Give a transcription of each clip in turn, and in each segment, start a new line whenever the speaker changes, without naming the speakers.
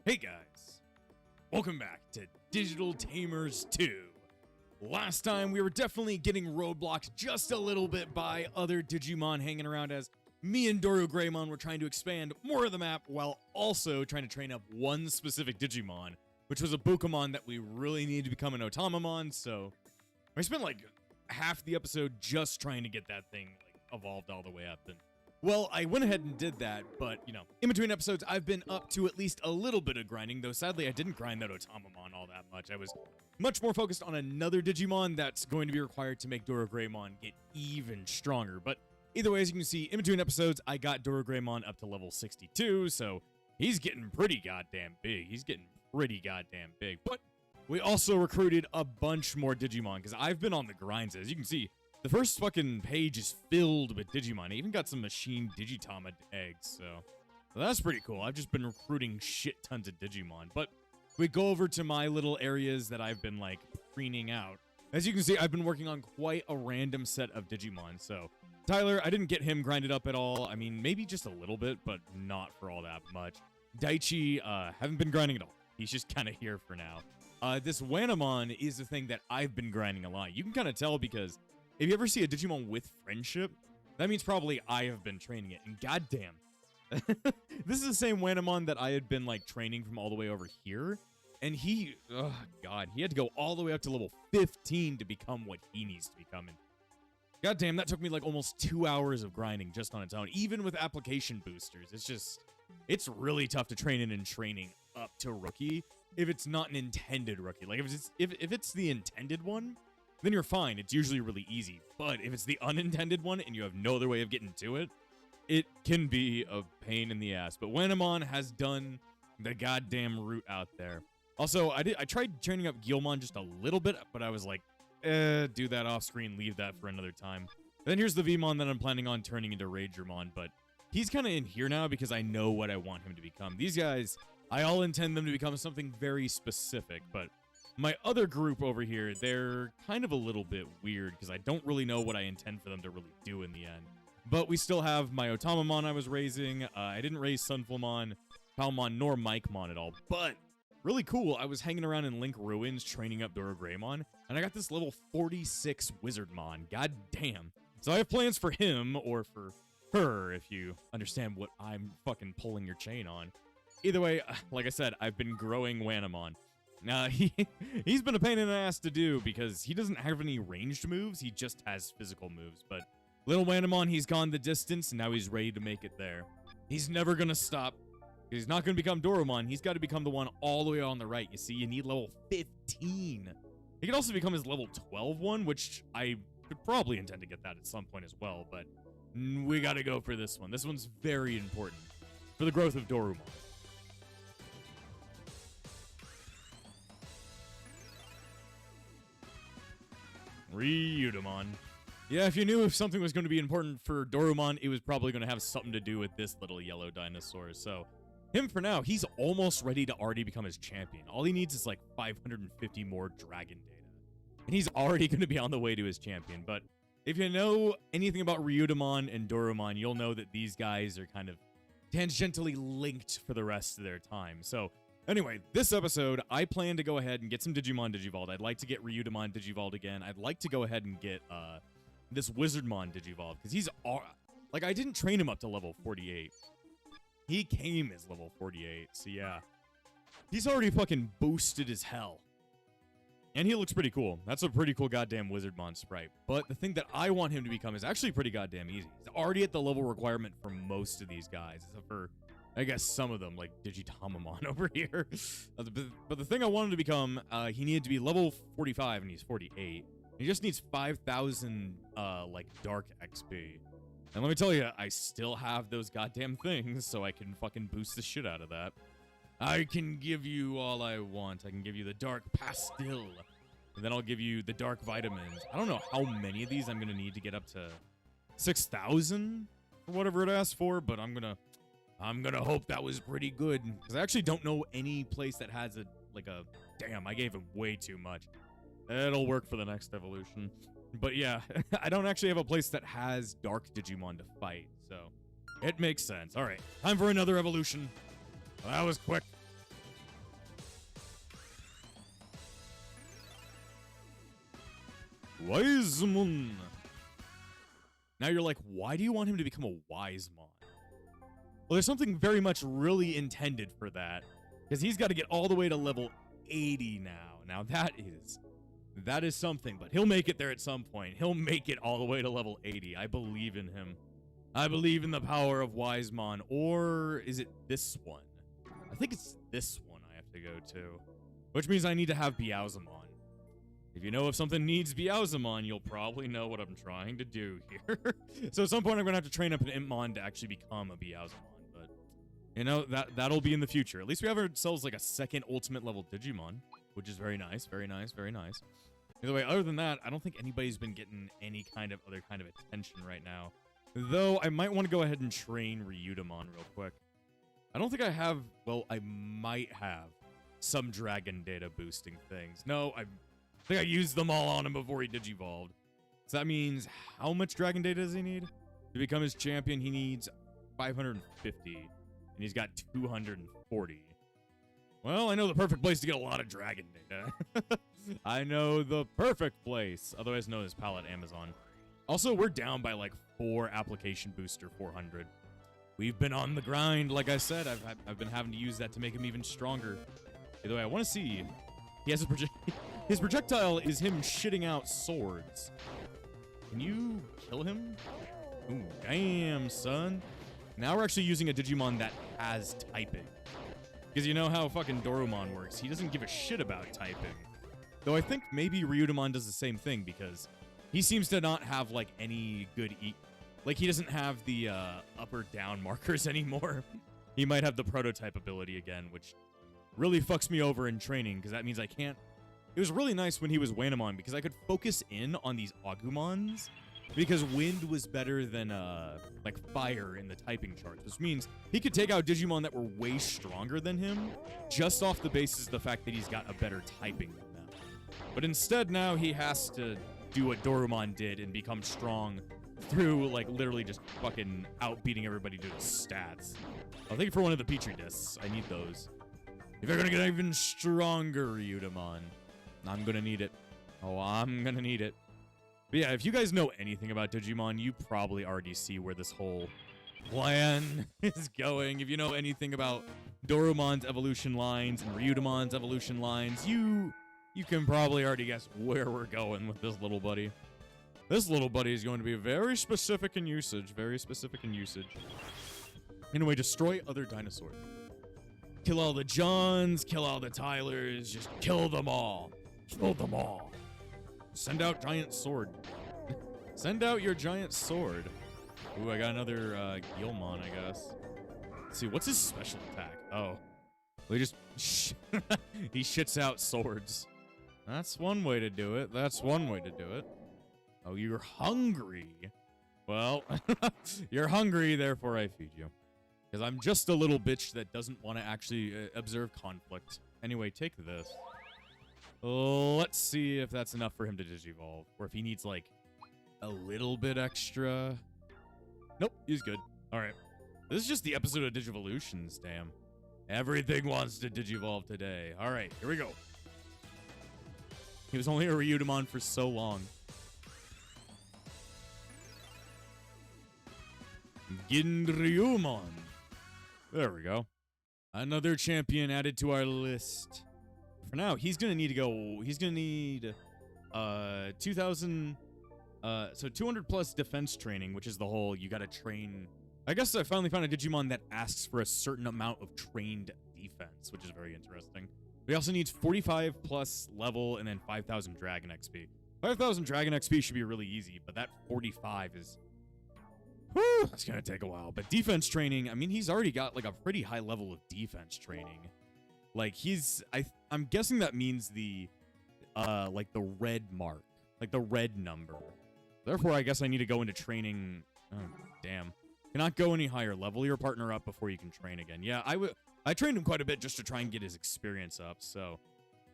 Hey guys, welcome back to Digital Tamers 2. Last time we were definitely getting roadblocked just a little bit by other Digimon hanging around as me and Greymon were trying to expand more of the map while also trying to train up one specific Digimon, which was a Bukamon that we really needed to become an Otamamon, so I spent like half the episode just trying to get that thing like evolved all the way up. And well, I went ahead and did that, but, you know, in between episodes, I've been up to at least a little bit of grinding, though sadly I didn't grind that Otamamon all that much. I was much more focused on another Digimon that's going to be required to make Greymon get even stronger. But either way, as you can see, in between episodes, I got Greymon up to level 62, so he's getting pretty goddamn big. He's getting pretty goddamn big. But we also recruited a bunch more Digimon, because I've been on the grinds, as you can see. The first fucking page is filled with Digimon. I even got some machine Digitama eggs, so that's pretty cool. I've just been recruiting shit tons of Digimon. But we go over to my little areas that I've been, like, preening out. As you can see, I've been working on quite a random set of Digimon, so Tyler, I didn't get him grinded up at all. I mean, maybe just a little bit, but not for all that much. Daichi, haven't been grinding at all. He's just kind of here for now. This Wanamon is the thing that I've been grinding a lot. You can kind of tell because if you ever see a Digimon with friendship, that means probably I have been training it. And goddamn, this is the same Wanamon that I had been like training from all the way over here. And he, oh god, he had to go all the way up to level 15 to become what he needs to become. And goddamn, that took me like almost 2 hours of grinding just on its own, even with application boosters. It's really tough to train in training up to rookie if it's not an intended rookie. Like if it's the intended one, then you're fine. It's usually really easy. But if it's the unintended one and you have no other way of getting to it, it can be a pain in the ass. But Wanamon has done the goddamn route out there. Also, I tried training up Guilmon just a little bit, but I was like, do that off screen, leave that for another time. Then here's the Vmon that I'm planning on turning into Ragermon, but he's kind of in here now because I know what I want him to become. These guys, I all intend them to become something very specific, but my other group over here, they're kind of a little bit weird because I don't really know what I intend for them to really do in the end. But we still have my Otamamon I was raising. I didn't raise Sunflamon, Palmon, nor Mikemon at all. But really cool, I was hanging around in Link Ruins training up Greymon, and I got this level 46 Wizardmon. God damn. So I have plans for him, or for her, if you understand what I'm fucking pulling your chain on. Either way, like I said, I've been growing Wanamon. He's been a pain in the ass to do because he doesn't have any ranged moves, he just has physical moves. But little Wanamon, he's gone the distance, and now he's ready to make it there. He's never gonna stop. He's not gonna become Doromon, he's gotta become the one all the way on the right. You see, you need level 15. He can also become his level 12 one, which I could probably intend to get that at some point as well, but we gotta go for this one. This one's very important for the growth of Doromon. Ryudamon. Yeah, if you knew if something was going to be important for Doromon, it was probably going to have something to do with this little yellow dinosaur. So, him for now, he's almost ready to already become his champion. All he needs is like 550 more dragon data. And he's already going to be on the way to his champion. But if you know anything about Ryudamon and Doromon, you'll know that these guys are kind of tangentially linked for the rest of their time. So, anyway, this episode, I plan to go ahead and get some Digimon Digivolved. I'd like to get Ryudamon Digivolved again. I'd like to go ahead and get this Wizardmon Digivolved, because he's... like, I didn't train him up to level 48. He came as level 48, so yeah. He's already fucking boosted as hell. And he looks pretty cool. That's a pretty cool goddamn Wizardmon sprite. But the thing that I want him to become is actually pretty goddamn easy. He's already at the level requirement for most of these guys, except for, I guess, some of them, like Digitamamon over here. But the thing I wanted to become, he needed to be level 45, and he's 48. He just needs 5,000, like, Dark XP. And let me tell you, I still have those goddamn things, so I can fucking boost the shit out of that. I can give you all I want. I can give you the Dark Pastille. And then I'll give you the Dark Vitamins. I don't know how many of these I'm going to need to get up to 6,000 or whatever it asks for, but I'm gonna hope that was pretty good, because I actually don't know any place that has a damn, I gave him way too much. It'll work for the next evolution. But yeah, I don't actually have a place that has Dark Digimon to fight, so it makes sense. Alright, time for another evolution. Well, that was quick. Wisemon. Now you're like, why do you want him to become a Wisemon? Well, there's something very much really intended for that, because he's got to get all the way to level 80 now. Now that is something, but he'll make it there at some point. He'll make it all the way to level 80. I believe in him. I believe in the power of Wisemon. Or is it this one? I think it's this one I have to go to, which means I need to have Beauzamon. If you know if something needs Beauzamon, you'll probably know what I'm trying to do here. So at some point, I'm going to have to train up an Impmon to actually become a Beauzamon. But, you know, that'll be in the future. At least we have ourselves like a second ultimate level Digimon, which is very nice, very nice, very nice. Either way, other than that, I don't think anybody's been getting any kind of other kind of attention right now. Though, I might want to go ahead and train Ryudomon real quick. I don't think I have, well, I might have some dragon data boosting things. No, I think I used them all on him before he digivolved. So that means how much dragon data does he need? To become his champion, he needs 550. And he's got 240. Well, I know the perfect place to get a lot of dragon data. I know the perfect place. Otherwise known as Palette Amazon. Also, we're down by like 4 application booster 400. We've been on the grind, like I said. I've been having to use that to make him even stronger. Either way, I want to see. He has his projectile is him shitting out swords. Can you kill him? Ooh, damn, son. Now we're actually using a Digimon that has typing. Because you know how fucking Dorumon works. He doesn't give a shit about typing. Though I think maybe Ryudomon does the same thing because he seems to not have like any good like he doesn't have the up or down markers anymore. He might have the prototype ability again, which really fucks me over in training because that means I can't. It was really nice when he was Wainamon because I could focus in on these Agumons because wind was better than like fire in the typing charts, which means he could take out Digimon that were way stronger than him just off the basis of the fact that he's got a better typing than them. But instead now he has to do what Dorumon did and become strong through like literally just fucking outbeating everybody to his stats. I'll thank you for one of the Petri discs. I need those. If you're gonna get even stronger, Ryudomon, I'm gonna need it. Oh, I'm gonna need it. But yeah, if you guys know anything about Digimon, you probably already see where this whole plan is going. If you know anything about Dorumon's evolution lines and Ryudomon's evolution lines, you can probably already guess where we're going with this little buddy. This little buddy is going to be very specific in usage. Very specific in usage. Anyway, destroy other dinosaurs. Kill all the Johns, kill all the Tylers, just kill them all. Kill them all. Send out giant sword. Send out your giant sword. Ooh, I got another Gilmon, I guess. Let's see, what's his special attack? Oh. Well, he just he shits out swords. That's one way to do it. That's one way to do it. Oh, you're hungry. Well, you're hungry, therefore I feed you. Because I'm just a little bitch that doesn't want to actually observe conflict. Anyway, take this. Let's see if that's enough for him to digivolve. Or if he needs, like, a little bit extra. Nope, he's good. Alright. This is just the episode of Digivolutions, damn. Everything wants to digivolve today. Alright, here we go. He was only a Ryudomon for so long. Ginryumon. There we go. Another champion added to our list. For now, he's gonna need to go. He's gonna need 2,000. So 200 plus defense training, which is the whole you gotta train. I guess I finally found a Digimon that asks for a certain amount of trained defense, which is very interesting. We also need 45 plus level and then 5,000 Dragon XP. 5,000 Dragon XP should be really easy, but that 45 is... Whew, that's gonna take a while. But defense training, I mean, he's already got like a pretty high level of defense training. Like I'm guessing that means the, like the red mark, like the red number. Therefore, I guess I need to go into training. Oh, damn. Cannot go any higher. Level your partner up before you can train again. Yeah, I trained him quite a bit just to try and get his experience up. So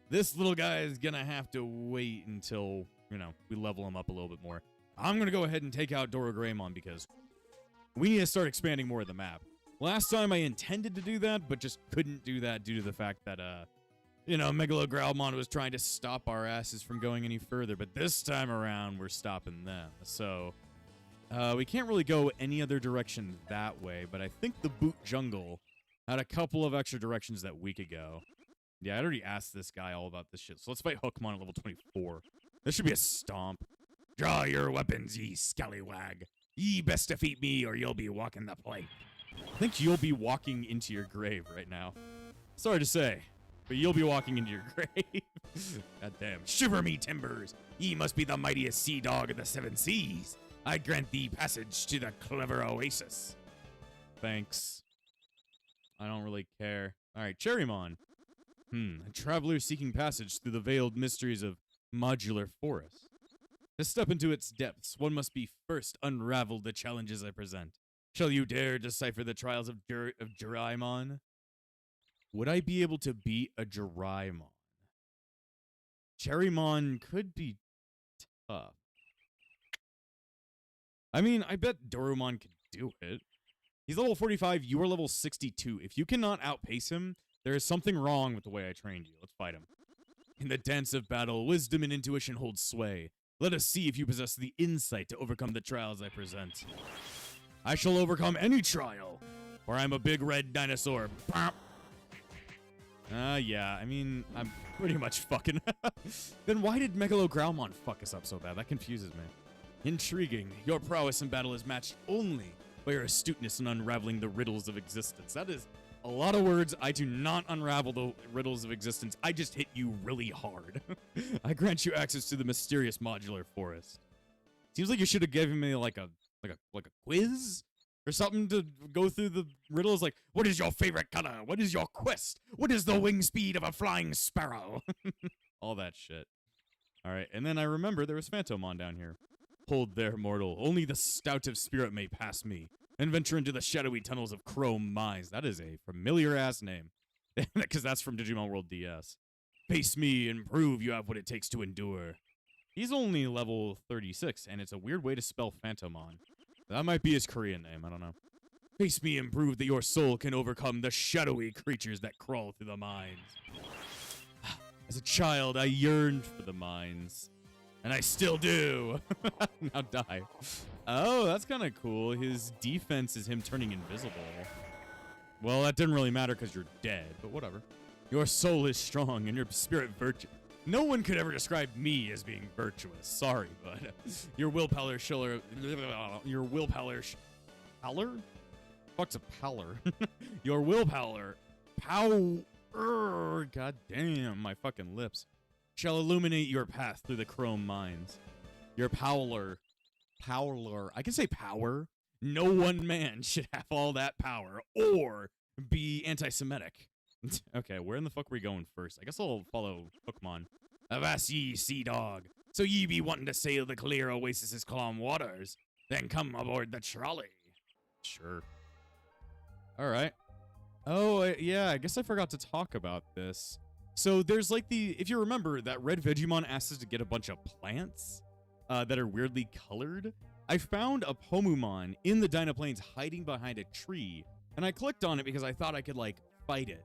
this little guy is gonna have to wait until, you know, we level him up a little bit more. I'm gonna go ahead and take out Dorogreymon because we need to start expanding more of the map. Last time I intended to do that, but just couldn't do that due to the fact that You know, Megalogrowlmon was trying to stop our asses from going any further, but this time around, we're stopping them. So, we can't really go any other direction that way, but I think the Boot Jungle had a couple of extra directions that we could go. Yeah, I already asked this guy all about this shit, so let's fight Hookmon at level 24. This should be a stomp. Draw your weapons, ye scallywag. Ye best defeat me, or you'll be walking the plank. I think you'll be walking into your grave right now. Sorry to say, but you'll be walking into your grave. God damn. Shiver me timbers. Ye must be the mightiest sea dog of the 7 seas. I grant thee passage to the clever oasis. Thanks. I don't really care. Alright, Cherrymon. A traveler seeking passage through the veiled mysteries of Modular Forest. To step into its depths, one must be first unravel the challenges I present. Shall you dare decipher the trials of Jiraimon? Would I be able to beat a Jiraimon? Cherrymon could be tough. I mean, I bet Dorumon could do it. He's level 45, you are level 62. If you cannot outpace him, there is something wrong with the way I trained you. Let's fight him. In the dance of battle, wisdom and intuition hold sway. Let us see if you possess the insight to overcome the trials I present. I shall overcome any trial, for I'm a big red dinosaur. Yeah, I mean, I'm pretty much fucking... Then why did Megalogrowlmon fuck us up so bad? That confuses me. Intriguing. Your prowess in battle is matched only by your astuteness in unraveling the riddles of existence. That is a lot of words. I do not unravel the riddles of existence. I just hit you really hard. I grant you access to the mysterious modular forest. Seems like you should have given me like a quiz or something to go through the riddles. Like, what is your favorite color? What is your quest? What is the wing speed of a flying sparrow? All that shit. All right, and then I remember there was Phantomon down here. Hold there, mortal. Only the stout of spirit may pass me and venture into the shadowy tunnels of Chrome Mines. That is a familiar-ass name, because that's from Digimon World DS. Face me and prove you have what it takes to endure. He's only level 36, and it's a weird way to spell Phantomon. That might be his Korean name, I don't know. Face me and prove that your soul can overcome the shadowy creatures that crawl through the mines. As a child, I yearned for the mines. And I still do. Now die. Oh, that's kind of cool. His defense is him turning invisible. Well, that didn't really matter because you're dead, but whatever. Your soul is strong and your spirit virtuous. No one could ever describe me as being virtuous. Sorry, but your willpower shiller. Your willpower. Power? Fuck's a power. Your willpower. Power. God damn, my fucking lips. Shall illuminate your path through the Chrome Mines. Your power. I can say power. No one man should have all that power or be anti-Semitic. Okay, where in the fuck are we going first? I guess I'll follow Hookmon. Avast ye, sea dog. So ye be wanting to sail the clear oasis's calm waters. Then come aboard the trolley. Sure. All right. Oh, yeah, I guess I forgot to talk about this. So there's like if you remember, that red Vegemon asked us to get a bunch of plants that are weirdly colored. I found a Pomumon in the Dynaplanes hiding behind a tree, and I clicked on it because I thought I could like fight it.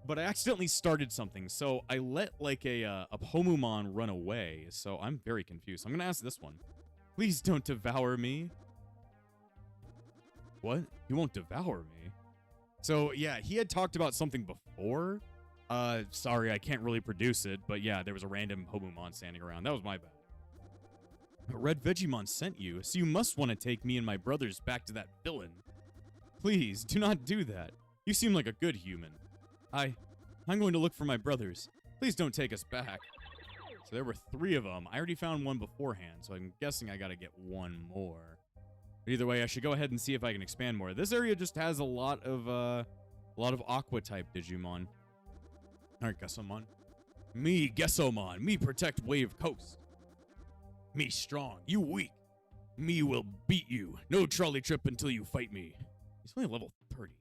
But I accidentally started something, so I let like a Pomumon run away, so I'm very confused. I'm gonna ask this one. Please don't devour me. What? You won't devour me? So yeah, he had talked about something before. Sorry, I can't really produce it, but yeah, there was a random Pomumon standing around. That was my bad. Red Vegemon sent you, so you must want to take me and my brothers back to that villain. Please, do not do that. You seem like a good human. I'm going to look for my brothers. Please don't take us back. So there were 3 of them. I already found one beforehand, so I'm guessing I gotta get one more. But either way, I should go ahead and see if I can expand more. This area just has a lot of Aqua-type Digimon. Alright, Gessomon. Me, Gessomon. Me protect Wave Coast. Me strong. You weak. Me will beat you. No trolley trip until you fight me. He's only level 30.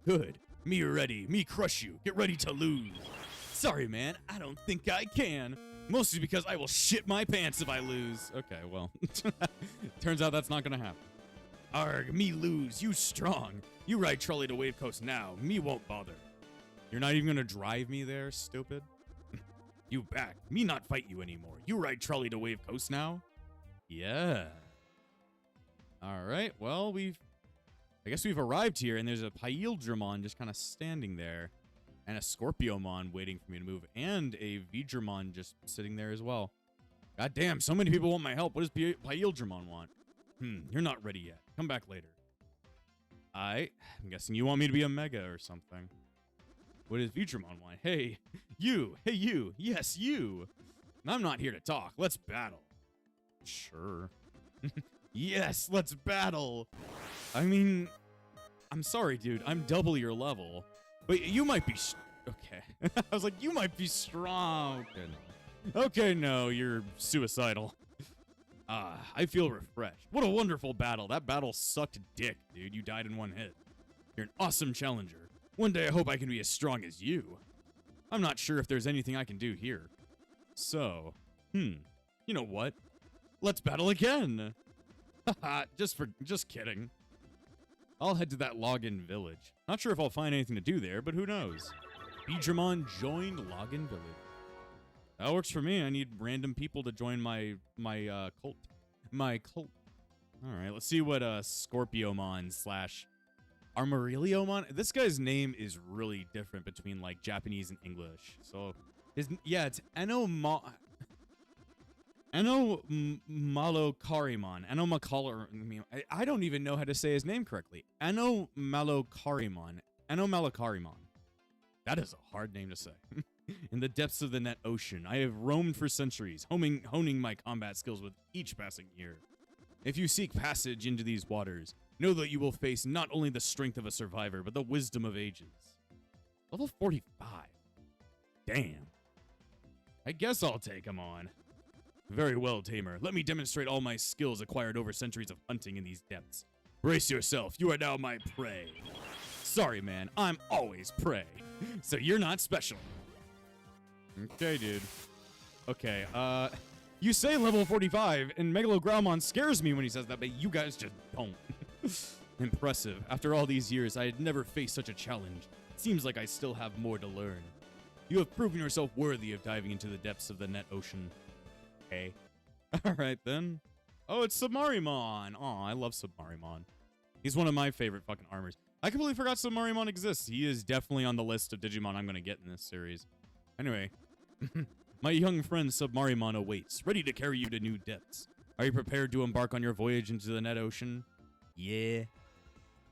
Good. Me ready. Me crush you. Get ready to lose. Sorry, man. I don't think I can. Mostly because I will shit my pants if I lose. Okay, well. Turns out that's not gonna happen. Arg, me lose. You strong. You ride trolley to Wave Coast now. Me won't bother. You're not even gonna drive me there, stupid? You back. Me not fight you anymore. You ride trolley to Wave Coast now? Yeah. Alright, well, I guess we've arrived here, and there's a Paildramon just kind of standing there. And a Scorpiomon waiting for me to move. And a Vidramon just sitting there as well. God damn, so many people want my help. What does Paildramon want? You're not ready yet. Come back later. I'm guessing you want me to be a Mega or something. What does Vidramon want? Hey, you. Hey, you. Yes, you. I'm not here to talk. Let's battle. Sure. Yes, let's battle. I mean, I'm sorry, dude. I'm double your level. But you might be... Okay. I was like, you might be strong. Okay, no, you're suicidal. I feel refreshed. What a wonderful battle. That battle sucked dick, dude. You died in one hit. You're an awesome challenger. One day I hope I can be as strong as you. I'm not sure if there's anything I can do here. So, you know what? Let's battle again. Haha, just kidding. I'll head to that login village. Not sure if I'll find anything to do there, but who knows? Vidramon joined login village. That works for me. I need random people to join my cult. My cult. All right, let's see what Scorpiomon / Armoriliomon. This guy's name is really different between like Japanese and English. So it's Enomalokarimon. I don't even know how to say his name correctly. Enomalokarimon. That is a hard name to say. In the depths of the net ocean, I have roamed for centuries, honing my combat skills with each passing year. If you seek passage into these waters, know that you will face not only the strength of a survivor, but the wisdom of ages. Level 45. Damn. I guess I'll take him on. Very well, Tamer. Let me demonstrate all my skills acquired over centuries of hunting in these depths. Brace yourself. You are now my prey. Sorry, man. I'm always prey. So you're not special. Okay, dude. Okay, you say level 45, and Megalogrammon scares me when he says that, but you guys just don't. Impressive. After all these years, I had never faced such a challenge. Seems like I still have more to learn. You have proven yourself worthy of diving into the depths of the net ocean. Okay. Alright, then. Oh, it's Submarimon. Aw, I love Submarimon. He's one of my favorite fucking armors. I completely forgot Submarimon exists. He is definitely on the list of Digimon I'm going to get in this series. Anyway, my young friend Submarimon awaits, ready to carry you to new depths. Are you prepared to embark on your voyage into the net ocean? Yeah.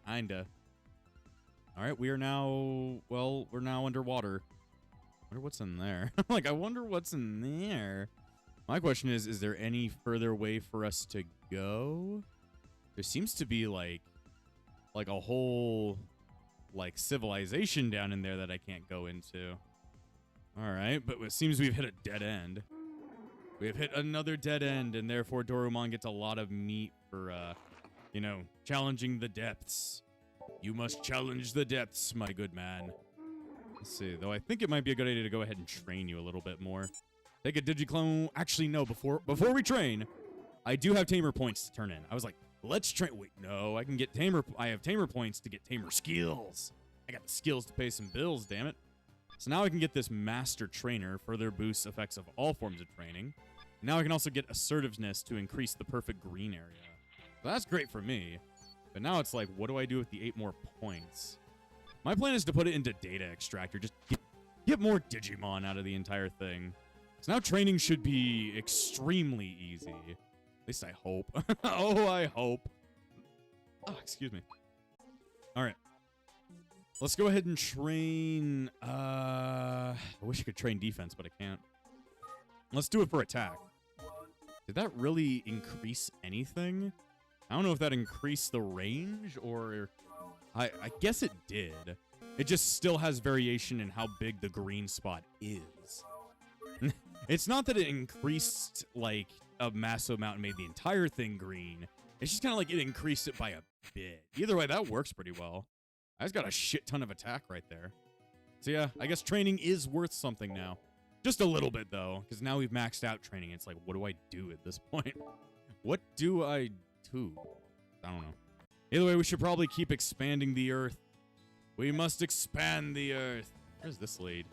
Kinda. Alright, we are now... Well, we're now underwater. I wonder what's in there. Like, I wonder what's in there. My question is there any further way for us to go? There seems to be, like a whole, like, civilization down in there that I can't go into. Alright, but it seems we've hit a dead end. We have hit another dead end, and therefore Dorumon gets a lot of meat for, you know, challenging the depths. You must challenge the depths, my good man. Let's see, though I think it might be a good idea to go ahead and train you a little bit more. Take a Digiclone. Actually, no, before we train, I do have Tamer points to turn in. I was like, let's train. Wait, no, I can get Tamer. I have Tamer points to get Tamer skills. I got the skills to pay some bills, damn it. So now I can get this Master Trainer, further boosts effects of all forms of training. Now I can also get Assertiveness to increase the perfect green area. So that's great for me. But now it's like, what do I do with the 8 more points? My plan is to put it into Data Extractor. Just get more Digimon out of the entire thing. So now training should be extremely easy. At least I hope. Oh, I hope. Oh, excuse me. All right. Let's go ahead and train... I wish I could train defense, but I can't. Let's do it for attack. Did that really increase anything? I don't know if that increased the range or... I guess it did. It just still has variation in how big the green spot is. It's not that it increased, like, a massive amount and made the entire thing green. It's just kind of like it increased it by a bit. Either way, that works pretty well. I just got a shit ton of attack right there. So yeah, I guess training is worth something now. Just a little bit, though, because now we've maxed out training. It's like, what do I do at this point? What do I do? I don't know. Either way, we should probably keep expanding the Earth. We must expand the Earth. Where's this lead?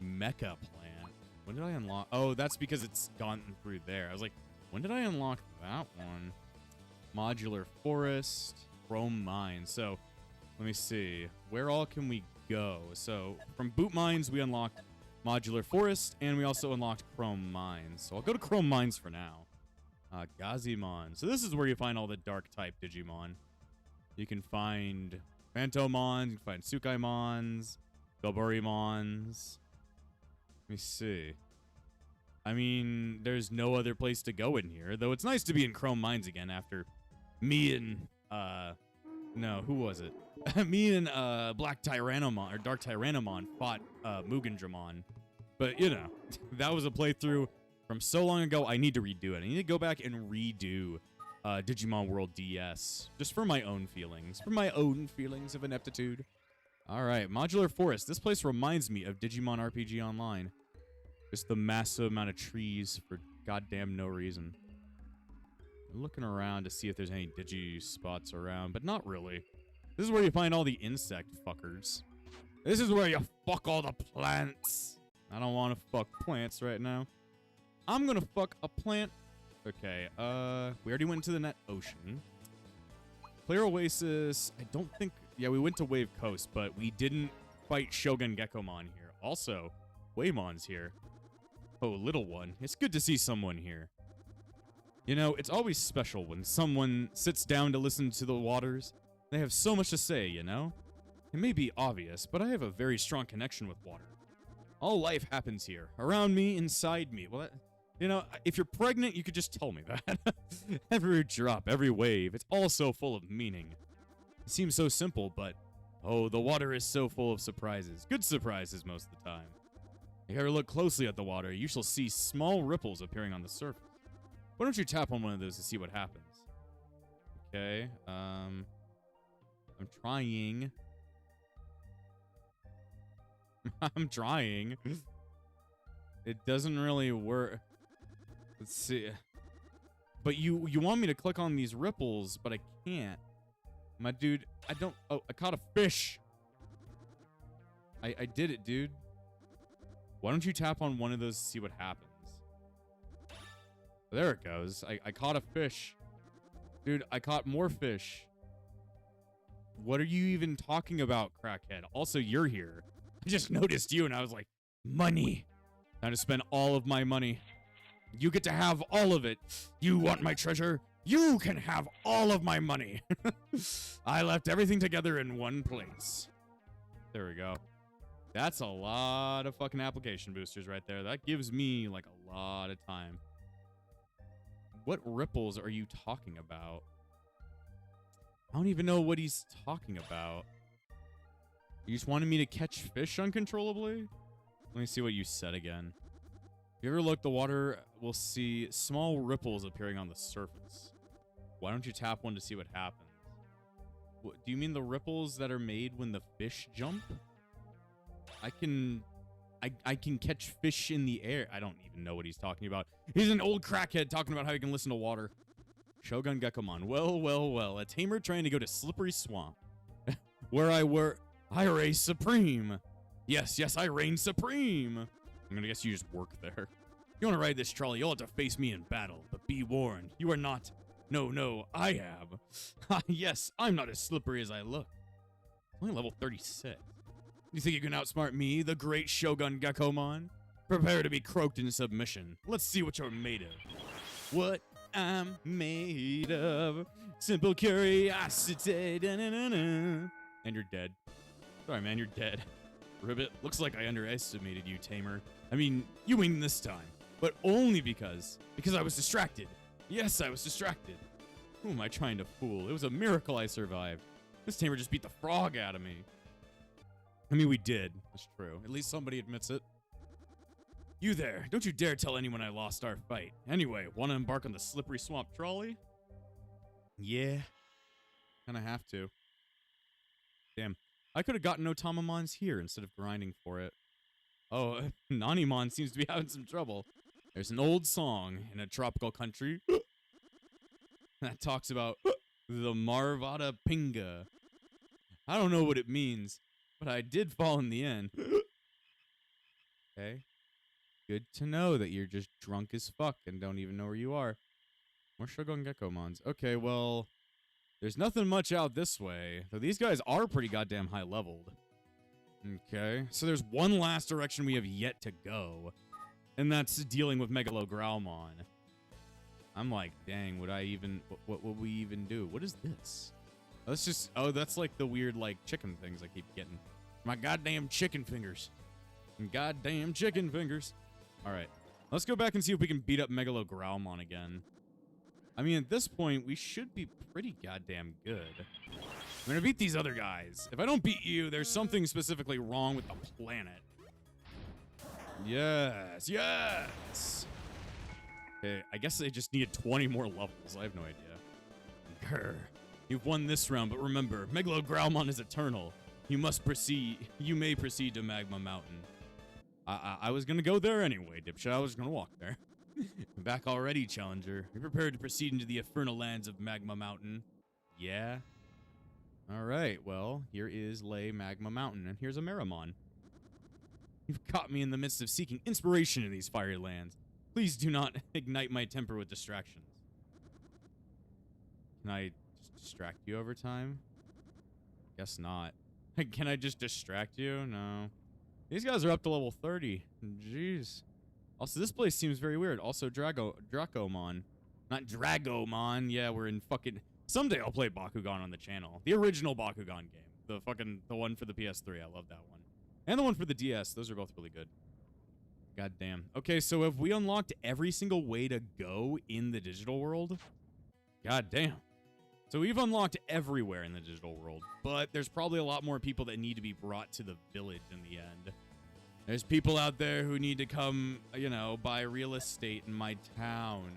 Mecha plant. When did I unlock? Oh, that's because it's gone through there. I was like, when did I unlock that one? Modular forest, chrome mine. So let me see. Where all can we go? So from boot mines, we unlocked modular forest, and we also unlocked chrome mines. So I'll go to chrome mines for now. Gazimon. So this is where you find all the dark type Digimon. You can find Phantomons, you can find Tsukaimons, Goburimons. Let me see. I mean, there's no other place to go in here, though it's nice to be in chrome mines again after me and, no, who was it? Me and, Black Tyrannomon, or Dark Tyrannomon fought, Mugandramon. But, you know, that was a playthrough from so long ago, I need to redo it. I need to go back and redo, Digimon World DS. Just for my own feelings. For my own feelings of ineptitude. Alright, Modular Forest. This place reminds me of Digimon RPG Online. Just the massive amount of trees for goddamn no reason. I'm looking around to see if there's any Digi spots around, but not really. This is where you find all the insect fuckers. This is where you fuck all the plants. I don't want to fuck plants right now. I'm gonna fuck a plant. Okay, we already went to the net ocean. Clear Oasis, I don't think... Yeah, we went to Wave Coast, but we didn't fight Shogun Gekkomon here. Also, Waymon's here. Oh, little one. It's good to see someone here. You know, it's always special when someone sits down to listen to the waters. They have so much to say, you know? It may be obvious, but I have a very strong connection with water. All life happens here, around me, inside me. Well, you know, if you're pregnant, you could just tell me that. Every drop, every wave, it's all so full of meaning. It seems so simple, but, oh, the water is so full of surprises. Good surprises most of the time. If you ever look closely at the water, you shall see small ripples appearing on the surface. Why don't you tap on one of those to see what happens? Okay, I'm trying. I'm trying. It doesn't really work. Let's see. But you want me to click on these ripples, but I can't. My dude, I don't... Oh, I caught a fish. I did it, dude. Why don't you tap on one of those to see what happens? There it goes. I caught a fish. Dude, I caught more fish. What are you even talking about, crackhead? Also, you're here. I just noticed you and I was like, money. Time to spend all of my money. You get to have all of it. You want my treasure? You can have all of my money. I left everything together in one place. There we go. That's a lot of fucking application boosters right there. That gives me like a lot of time. What ripples are you talking about? I don't even know what he's talking about. You just wanted me to catch fish uncontrollably? Let me see what you said again. If you ever look, the water will see small ripples appearing on the surface. Why don't you tap one to see what happens? What, do you mean the ripples that are made when the fish jump? I can catch fish in the air. I don't even know what he's talking about. He's an old crackhead talking about how he can listen to water. Shogun Gekkomon. Well, well, well. A tamer trying to go to Slippery Swamp. Where I reign supreme. Yes, yes, I reign supreme. I'm gonna guess you just work there. You wanna ride this trolley, you'll have to face me in battle. But be warned, you are not. No, no, I have. Yes, I'm not as slippery as I look. Only level 36. You think you can outsmart me, the great Shogun Gekkomon? Prepare to be croaked in submission. Let's see what you're made of. What I'm made of. Simple curiosity. Da-na-na-na. And you're dead. Sorry, man, you're dead. Ribbit, looks like I underestimated you, Tamer. I mean, you win this time. But only because I was distracted. Yes, I was distracted. Who am I trying to fool? It was a miracle I survived. This Tamer just beat the frog out of me. I mean, we did. That's true. At least somebody admits it. You there. Don't you dare tell anyone I lost our fight. Anyway, want to embark on the Slippery Swamp trolley? Yeah. Kinda have to. Damn. I could have gotten Otamamons here instead of grinding for it. Oh, Nanimon seems to be having some trouble. There's an old song in a tropical country that talks about the Marvada Pinga. I don't know what it means, but I did fall in the end. Okay. Good to know that you're just drunk as fuck and don't even know where you are. More Shogun Gekomons. Okay, well, there's nothing much out this way. Though these guys are pretty goddamn high leveled. Okay, so there's one last direction we have yet to go. And that's dealing with Megalograumon. I'm like, dang, would I even... What would we even do? What is this? That's just... Oh, that's like the weird, like, chicken things I keep getting. My goddamn chicken fingers. Goddamn chicken fingers. Alright. Let's go back and see if we can beat up Megalograumon again. I mean, at this point, we should be pretty goddamn good. I'm gonna beat these other guys. If I don't beat you, there's something specifically wrong with the planet. Yes, yes! Okay, I guess they just needed 20 more levels. I have no idea. Grr. You've won this round, but remember, Megalograumon is eternal. You may proceed to Magma Mountain. I was gonna go there anyway, dipshit. I was gonna walk there. Back already, Challenger. You're prepared to proceed into the infernal lands of Magma Mountain. Yeah? Alright, well, here is Lay Magma Mountain, and here's a Meramon. You've caught me in the midst of seeking inspiration in these fiery lands. Please do not ignite my temper with distractions. Can I just distract you over time? Guess not. Can I just distract you? No. These guys are up to level 30. Jeez. Also, this place seems very weird. Also, Dracomon. Not Dragomon. Yeah, we're in fucking... Someday I'll play Bakugan on the channel. The original Bakugan game. The one for the PS3. I love that one. And the one for the DS. Those are both really good. God damn. Okay, so have we unlocked every single way to go in the digital world? God damn. So we've unlocked everywhere in the digital world, but there's probably a lot more people that need to be brought to the village in the end. There's people out there who need to come, you know, buy real estate in my town.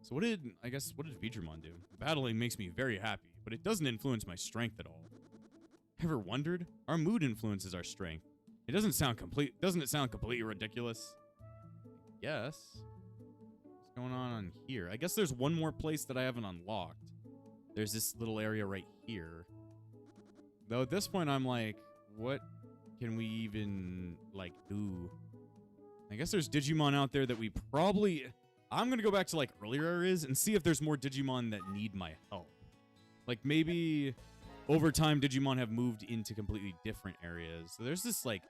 So what did Digimon do? Battling makes me very happy, but it doesn't influence my strength at all. Ever wondered? Our mood influences our strength. Doesn't it sound completely ridiculous? Yes. What's going on here? I guess there's one more place that I haven't unlocked. There's this little area right here. Though at this point I'm like, what can we even like do? I guess there's Digimon out there that we probably... I'm gonna go back to like earlier areas and see if there's more Digimon that need my help. Like maybe over time Digimon have moved into completely different areas. So there's this like,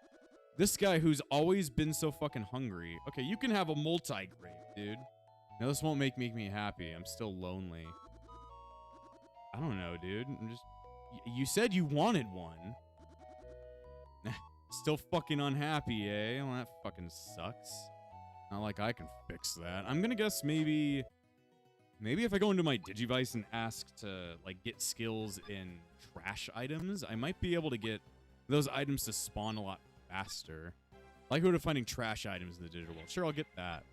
this guy who's always been so fucking hungry. Okay, you can have a multi-grave, dude. No, this won't make me happy. I'm still lonely. I don't know, dude. I'm just... You said you wanted one. Still fucking unhappy, eh? Well, that fucking sucks. Not like I can fix that. I'm gonna guess maybe if I go into my Digivice and ask to, like, get skills in trash items, I might be able to get those items to spawn a lot faster. Likelihood of finding trash items in the digital world. Sure, I'll get that.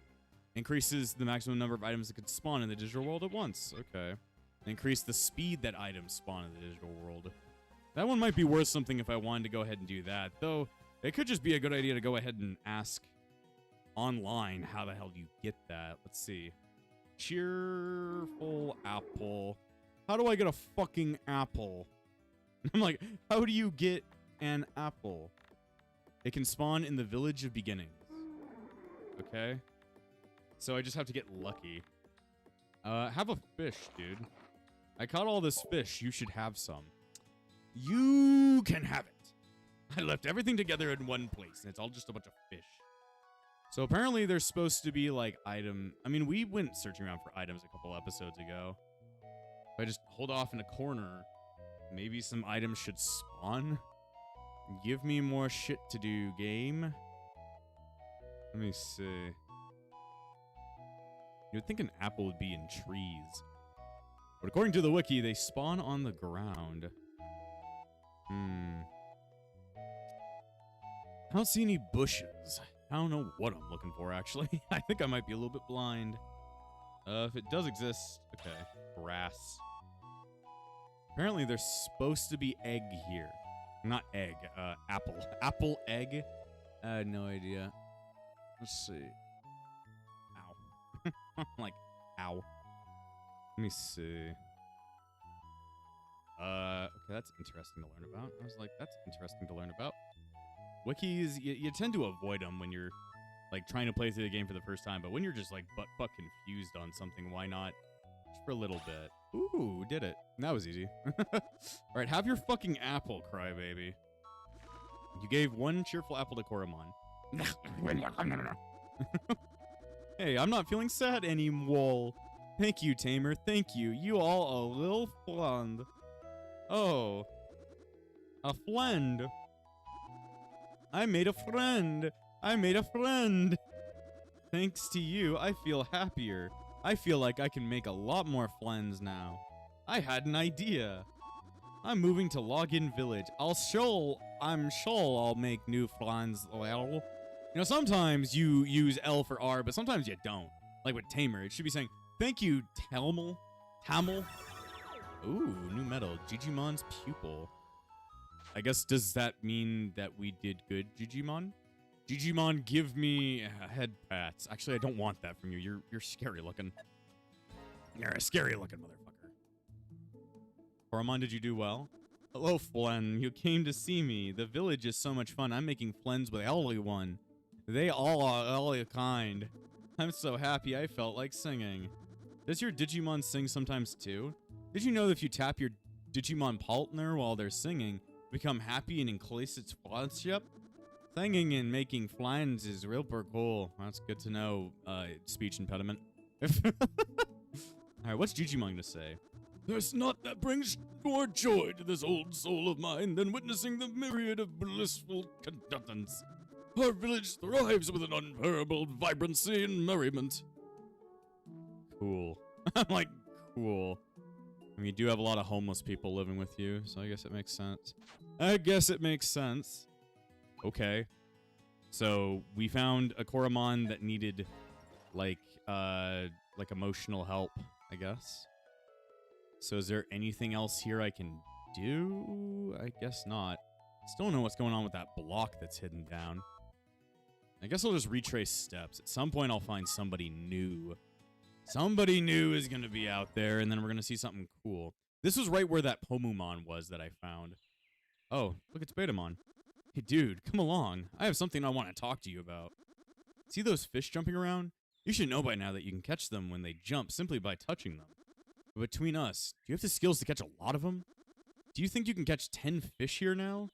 Increases the maximum number of items that could spawn in the digital world at once. Okay. Increase the speed that items spawn in the digital world. That one might be worth something if I wanted to go ahead and do that. Though, it could just be a good idea to go ahead and ask online how the hell do you get that. Let's see. Cheerful apple. How do I get a fucking apple? I'm like, how do you get an apple? It can spawn in the village of beginnings. Okay. So I just have to get lucky. Have a fish, dude. I caught all this fish. You should have some. You can have it. I left everything together in one place, and it's all just a bunch of fish. So apparently there's supposed to be, like, item... I mean, we went searching around for items a couple episodes ago. If I just hold off in a corner, maybe some items should spawn? Give me more shit to do, game. Let me see. You would think an apple would be in trees. But according to the wiki, they spawn on the ground. I don't see any bushes. I don't know what I'm looking for, actually. I think I might be a little bit blind. If it does exist... Okay. Grass. Apparently, there's supposed to be egg here. Not egg. Apple. Apple egg? I had no idea. Let's see. Ow. I'm like, ow. Let me see. Okay, that's interesting to learn about. I was like, that's interesting to learn about. Wikis, you tend to avoid them when you're like trying to play through the game for the first time, but when you're just like butt confused on something, why not? Just for a little bit. Ooh, did it. That was easy. All right, have your fucking apple, crybaby. You gave one cheerful apple to Koromon. Hey, I'm not feeling sad anymore. Thank you, Tamer. Thank you. You all a little friend. Oh. A friend. I made a friend. I made a friend. Thanks to you, I feel happier. I feel like I can make a lot more friends now. I had an idea. I'm moving to Login Village. I'm sure I'll make new friends. Well, you know, sometimes you use L for R, but sometimes you don't. Like with Tamer, it should be saying, thank you, Tamil. Ooh, new medal. Digimon's pupil. I guess, does that mean that we did good, Digimon? Digimon, give me head pats. Actually, I don't want that from you. You're scary looking. You're a scary looking motherfucker. Koromon, did you do well? Hello, Flen. You came to see me. The village is so much fun. I'm making friends with everyone. They all are all kind. I'm so happy I felt like singing. Does your Digimon sing sometimes too? Did you know that if you tap your Digimon partner while they're singing, become happy and increase its friendship? Singing and making friends is real cool. That's good to know, speech impediment. Alright, what's Digimon gonna say? There's naught that brings more joy to this old soul of mine than witnessing the myriad of blissful conductants. Our village thrives with an unparalleled vibrancy and merriment. Cool. I'm like, cool. I mean, you do have a lot of homeless people living with you, so I guess it makes sense. Okay. So, we found a Koromon that needed, like emotional help, I guess. So is there anything else here I can do? I guess not. Still don't know what's going on with that block that's hidden down. I guess I'll just retrace steps. At some point, I'll find somebody new. Somebody new is going to be out there, and then we're going to see something cool. This was right where that Pomumon was that I found. Oh, look, it's Betamon. Hey, dude, come along. I have something I want to talk to you about. See those fish jumping around? You should know by now that you can catch them when they jump simply by touching them. But between us, do you have the skills to catch a lot of them? Do you think you can catch 10 fish here now?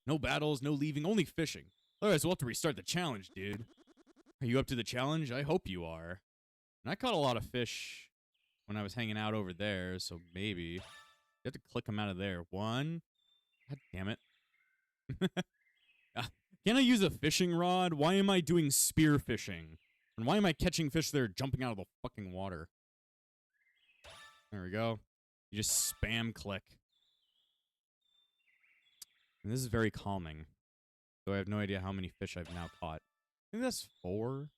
No battles, no leaving, only fishing. Otherwise, we'll have to restart the challenge, dude. Are you up to the challenge? I hope you are. And I caught a lot of fish when I was hanging out over there, so maybe. You have to click them out of there. One. God damn it. Can I use a fishing rod? Why am I doing spear fishing? And why am I catching fish that are jumping out of the fucking water? There we go. You just spam click. And this is very calming. So I have no idea how many fish I've now caught. I think that's 4.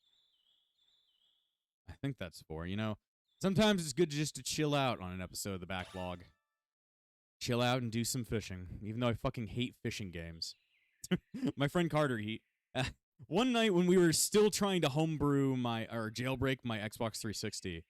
I think that's 4. You know, sometimes it's good just to chill out on an episode of the backlog. Chill out and do some fishing. Even though I fucking hate fishing games. My friend Carter, one night when we were still trying to homebrew or jailbreak my Xbox 360,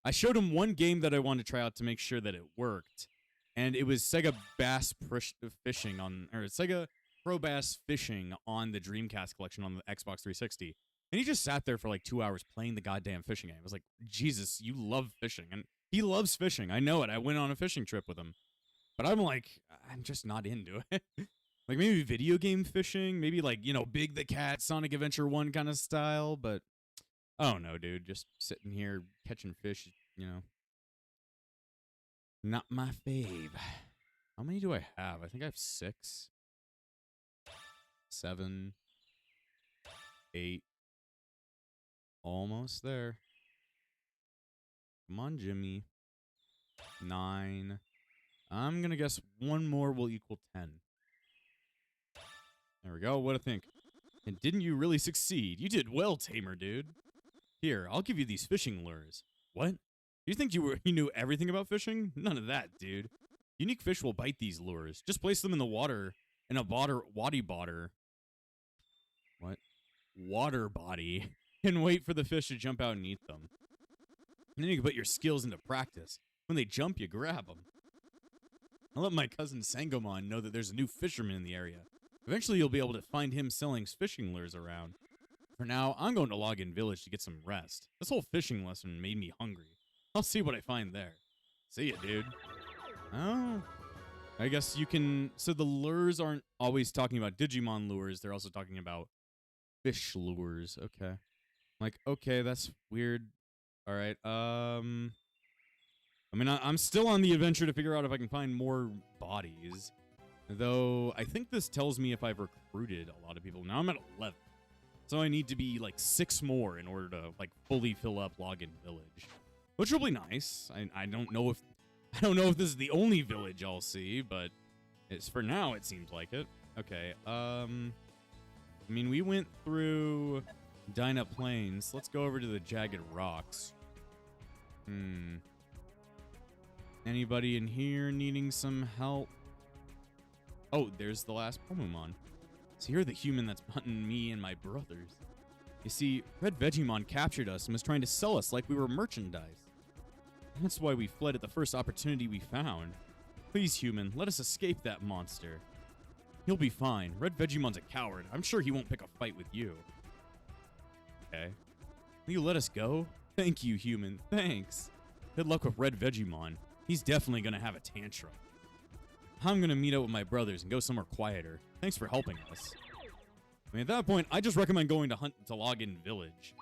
I showed him one game that I wanted to try out to make sure that it worked. And it was Sega Sega Pro Bass Fishing on the Dreamcast collection on the Xbox 360. And he just sat there for like 2 hours playing the goddamn fishing game. I was like, Jesus, you love fishing. And he loves fishing. I know it. I went on a fishing trip with him. But I'm like, I'm just not into it. Like maybe video game fishing, maybe like, you know, Big the Cat, Sonic Adventure 1 kind of style, but I don't know, dude. Just sitting here catching fish, you know. Not my fave. How many do I have? I think I have 6. 7. 8. Almost there. Come on, Jimmy. 9. I'm gonna guess one more will equal 10. There we go. What do you think? And didn't you really succeed? You did well, Tamer, dude. Here, I'll give you these fishing lures. What? You think you knew everything about fishing? None of that, dude. Unique fish will bite these lures. Just place them in the water in a water body. What? Water body. And wait for the fish to jump out and eat them. And then you can put your skills into practice. When they jump, you grab them. I'll let my cousin Sangomon know that there's a new fisherman in the area. Eventually, you'll be able to find him selling fishing lures around. For now, I'm going to Login Village to get some rest. This whole fishing lesson made me hungry. I'll see what I find there. See ya, dude. Oh, I guess you can... So the lures aren't always talking about Digimon lures. They're also talking about fish lures. Okay. Like, okay, that's weird. All right. I mean, I'm still on the adventure to figure out if I can find more bodies. Though, I think this tells me if I've recruited a lot of people. Now I'm at 11. So I need to be, like, 6 more in order to, like, fully fill up Login Village. Which will be nice. I don't know if... I don't know if this is the only village I'll see, but it's for now it seems like it. Okay, I mean, we went through Dyna Plains. Let's go over to the Jagged Rocks. Anybody in here needing some help? Oh, there's the last Pomumon. So you're the human that's hunting me and my brothers. You see, Red Vegemon captured us and was trying to sell us like we were merchandise. That's why we fled at the first opportunity we found. Please, human, let us escape that monster. He'll be fine. Red Vegemon's a coward. I'm sure he won't pick a fight with you. Okay. Will you let us go? Thank you, human. Thanks. Good luck with Red Vegemon. He's definitely gonna have a tantrum. I'm gonna meet up with my brothers and go somewhere quieter. Thanks for helping us. I mean, at that point, I just recommend going to Login Village.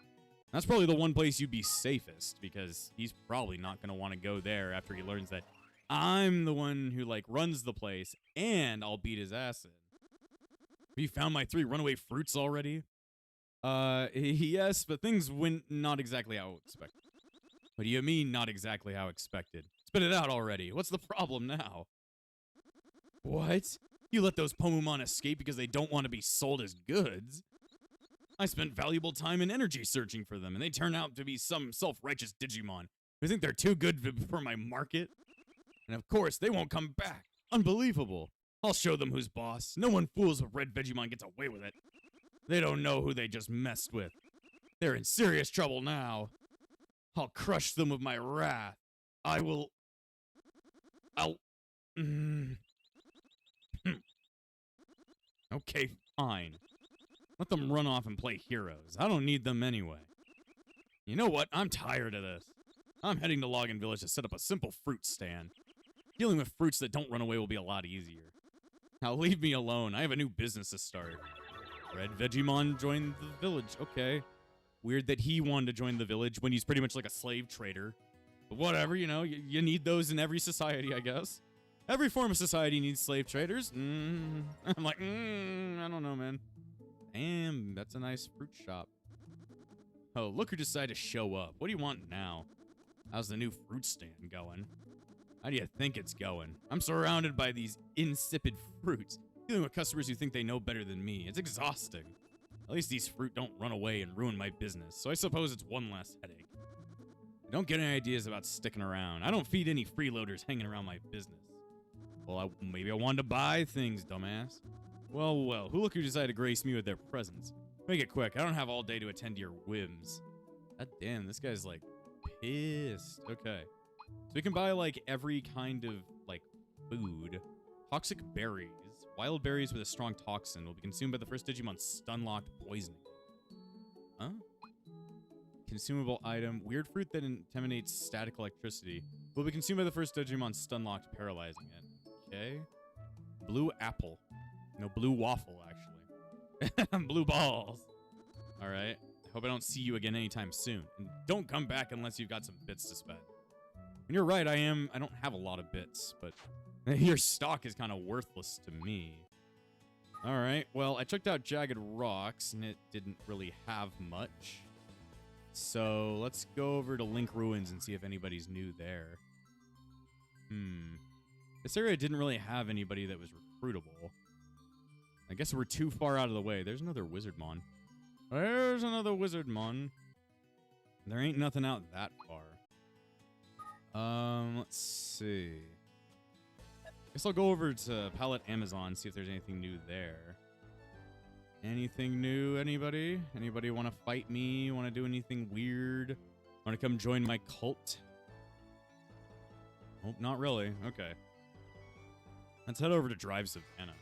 That's probably the one place you'd be safest, because he's probably not going to want to go there after he learns that I'm the one who, like, runs the place, and I'll beat his ass in. Have you found my 3 runaway fruits already? Yes, but things went not exactly how expected. What do you mean, not exactly how expected? Spit it out already. What's the problem now? What? You let those Pomumon escape because they don't want to be sold as goods? I spent valuable time and energy searching for them, and they turn out to be some self-righteous Digimon who think they're too good for my market. And of course, they won't come back. Unbelievable. I'll show them who's boss. No one fools with Red Vegemon gets away with it. They don't know who they just messed with. They're in serious trouble now. I'll crush them with my wrath. I'll... Okay, fine. Let them run off and play heroes. I don't need them anyway. You know what? I'm tired of this. I'm heading to Login Village to set up a simple fruit stand. Dealing with fruits that don't run away will be a lot easier. Now leave me alone. I have a new business to start. Red Vegemon joined the village. Okay. Weird that he wanted to join the village when he's pretty much like a slave trader. But whatever, you know, you need those in every society, I guess. Every form of society needs slave traders. I'm like, I don't know, man. Damn, that's a nice fruit shop. Oh, look who decided to show up. What do you want now? How's the new fruit stand going? How do you think it's going? I'm surrounded by these insipid fruits, dealing with customers who think they know better than me. It's exhausting. At least these fruit don't run away and ruin my business, so I suppose it's one less headache. I don't get any ideas about sticking around. I don't feed any freeloaders hanging around my business. Well, maybe I wanted to buy things, dumbass. Well, who decided to grace me with their presence? Make it quick. I don't have all day to attend to your whims. God damn, this guy's, like, pissed. Okay. So we can buy, like, every kind of, like, food. Toxic berries. Wild berries with a strong toxin will be consumed by the first Digimon stun-locked poisoning. Huh? Consumable item. Weird fruit that intimidates static electricity will be consumed by the first Digimon stun-locked, paralyzing it. Okay. Blue apple. No, blue waffle, actually. Blue balls. All right. Hope I don't see you again anytime soon. And don't come back unless you've got some bits to spend. And you're right, I don't have a lot of bits, but your stock is kind of worthless to me. All right. Well, I checked out Jagged Rocks, and it didn't really have much. So let's go over to Link Ruins and see if anybody's new there. This area didn't really have anybody that was recruitable. I guess we're too far out of the way. There's another Wizardmon. There's another Wizardmon. There ain't nothing out that far. Let's see. Guess I'll go over to Palette Amazon, see if there's anything new there. Anything new, anybody? Anybody want to fight me? Want to do anything weird? Want to come join my cult? Nope, not really. Okay. Let's head over to Drive Savannah.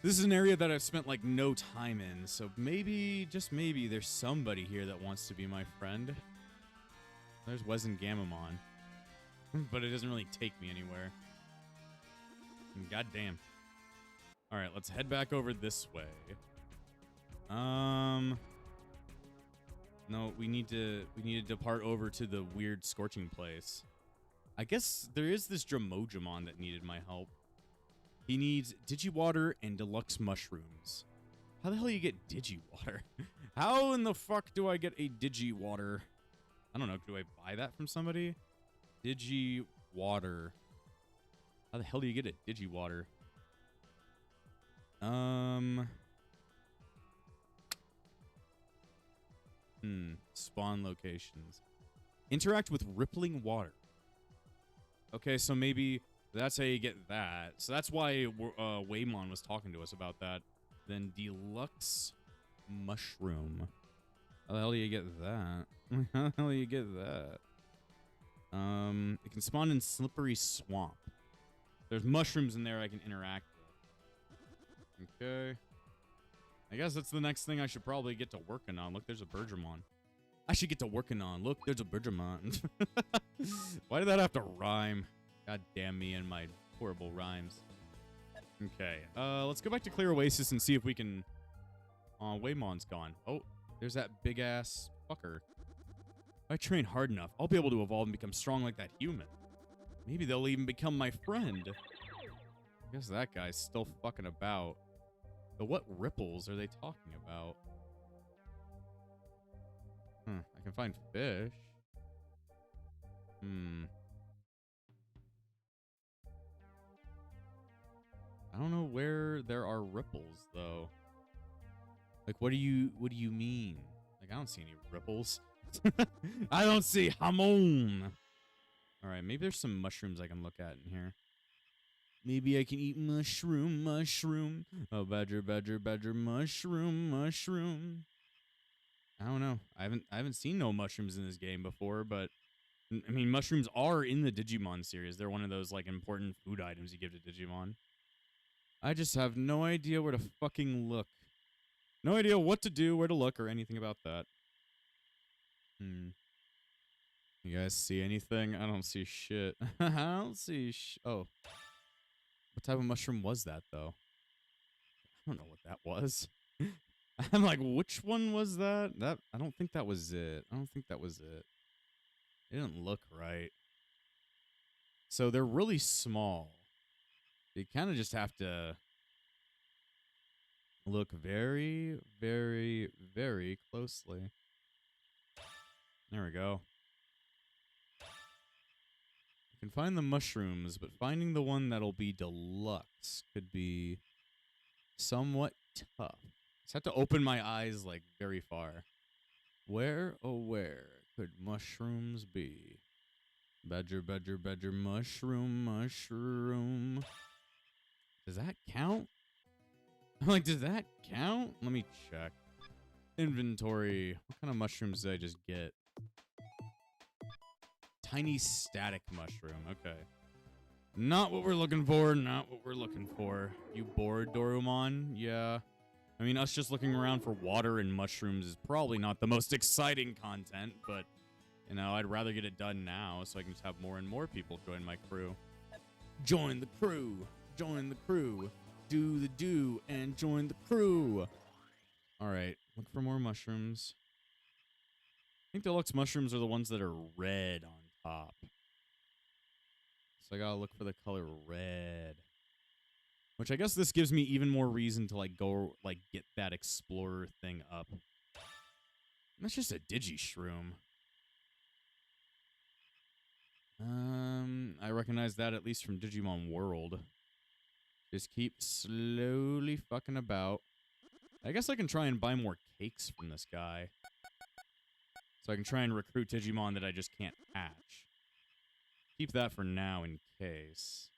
This is an area that I've spent like no time in, so maybe, just maybe, there's somebody here that wants to be my friend. There's Wezen Gamamon. But it doesn't really take me anywhere. God damn. Alright, let's head back over this way. No, we need to depart over to the weird scorching place. I guess there is this Dromojamon that needed my help. He needs Digiwater and deluxe mushrooms. How the hell do you get Digiwater? How in the fuck do I get a Digiwater? I don't know, do I buy that from somebody? Digiwater. How the hell do you get a Digiwater? Spawn locations. Interact with rippling water. Okay, so maybe that's how you get that. So that's why Waymon was talking to us about that. Then deluxe mushroom. How the hell do you get that? How the hell do you get that? It can spawn in slippery swamp. There's mushrooms in there I can interact with. Okay. I guess that's the next thing I should probably get to working on. Look, there's a Bergermon. I should get to working on. Look, there's a Bergermon. Why did that have to rhyme? God damn me and my horrible rhymes. Okay, let's go back to Clear Oasis and see if we can... Waymon's gone. Oh, there's that big-ass fucker. If I train hard enough, I'll be able to evolve and become strong like that human. Maybe they'll even become my friend. I guess that guy's still fucking about. But what ripples are they talking about? I can find fish. I don't know where there are ripples though. Like what do you mean? Like I don't see any ripples. I don't see hamon. All right, maybe there's some mushrooms I can look at in here. Maybe I can eat mushroom. Oh, badger, mushroom. I don't know. I haven't seen no mushrooms in this game before, but I mean, mushrooms are in the Digimon series. They're one of those like important food items you give to Digimon. I just have no idea where to fucking look. No idea what to do, where to look, or anything about that. You guys see anything? I don't see shit. I don't see oh. What type of mushroom was that, though? I don't know what that was. I'm like, which one was that? I don't think that was it. It didn't look right. So they're really small. You kind of just have to look very, very, very closely. There we go. You can find the mushrooms, but finding the one that'll be deluxe could be somewhat tough. Just have to open my eyes like very far. Where, oh where could mushrooms be? Badger, mushroom. Does that count? I'm like, does that count? Let me check. Inventory. What kind of mushrooms did I just get? Tiny static mushroom. Okay. Not what we're looking for. You bored, Dorumon? Yeah. I mean, us just looking around for water and mushrooms is probably not the most exciting content, but, you know, I'd rather get it done now so I can just have more and more people join my crew. Join the crew. Do the do and join the crew. All right, look for more mushrooms. I think deluxe mushrooms are the ones that are red on top. So I gotta look for the color red. Which I guess this gives me even more reason to, like, go, like, get that explorer thing up. That's just a Digi-shroom. I recognize that at least from Digimon World. Just keep slowly fucking about. I guess I can try and buy more cakes from this guy. So I can try and recruit Digimon that I just can't hatch. Keep that for now in case.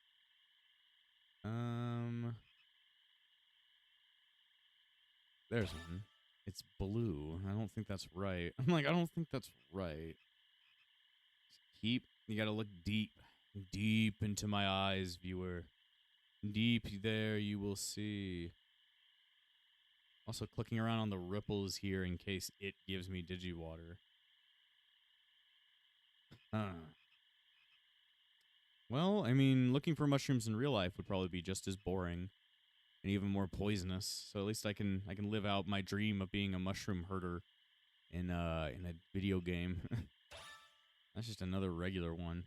There's one. It's blue. I don't think that's right. I'm like, I don't think that's right. You gotta look deep. Deep into my eyes, viewer. Deep there you will see. Also clicking around on the ripples here in case it gives me Digiwater. Well, I mean, looking for mushrooms in real life would probably be just as boring and even more poisonous. So at least I can live out my dream of being a mushroom herder in a video game. That's just another regular one.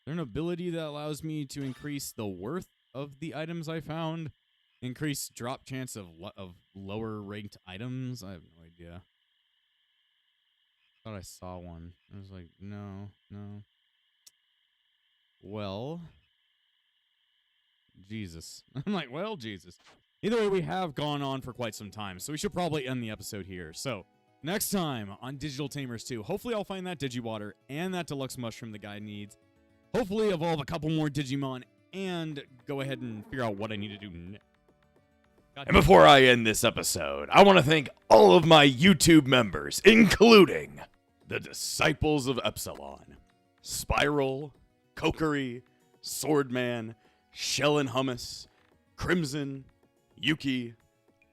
Is there an ability that allows me to increase the worth of the items I found? Increase drop chance of lower ranked items? I have no idea. Thought I saw one. I was like, no. Well, Jesus. I'm like, well, Jesus. Either way, we have gone on for quite some time, so we should probably end the episode here. So, next time on Digital Tamers 2, hopefully I'll find that Digiwater and that deluxe mushroom the guy needs. Hopefully evolve a couple more Digimon and go ahead and figure out what I need to do next. And before I end this episode, I want to thank all of my YouTube members, including the Disciples of Epsilon, Spiral, Kokery, Swordman, Shell and Hummus, Crimson, Yuki,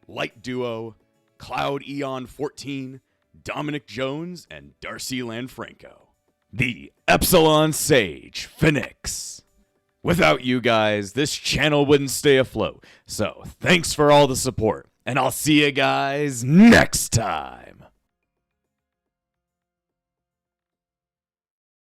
Light Duo, Cloud Eon 14, Dominic Jones, and Darcy Lanfranco. The Epsilon Sage, Phoenix. Without you guys, this channel wouldn't stay afloat. So, thanks for all the support, and I'll see you guys next time.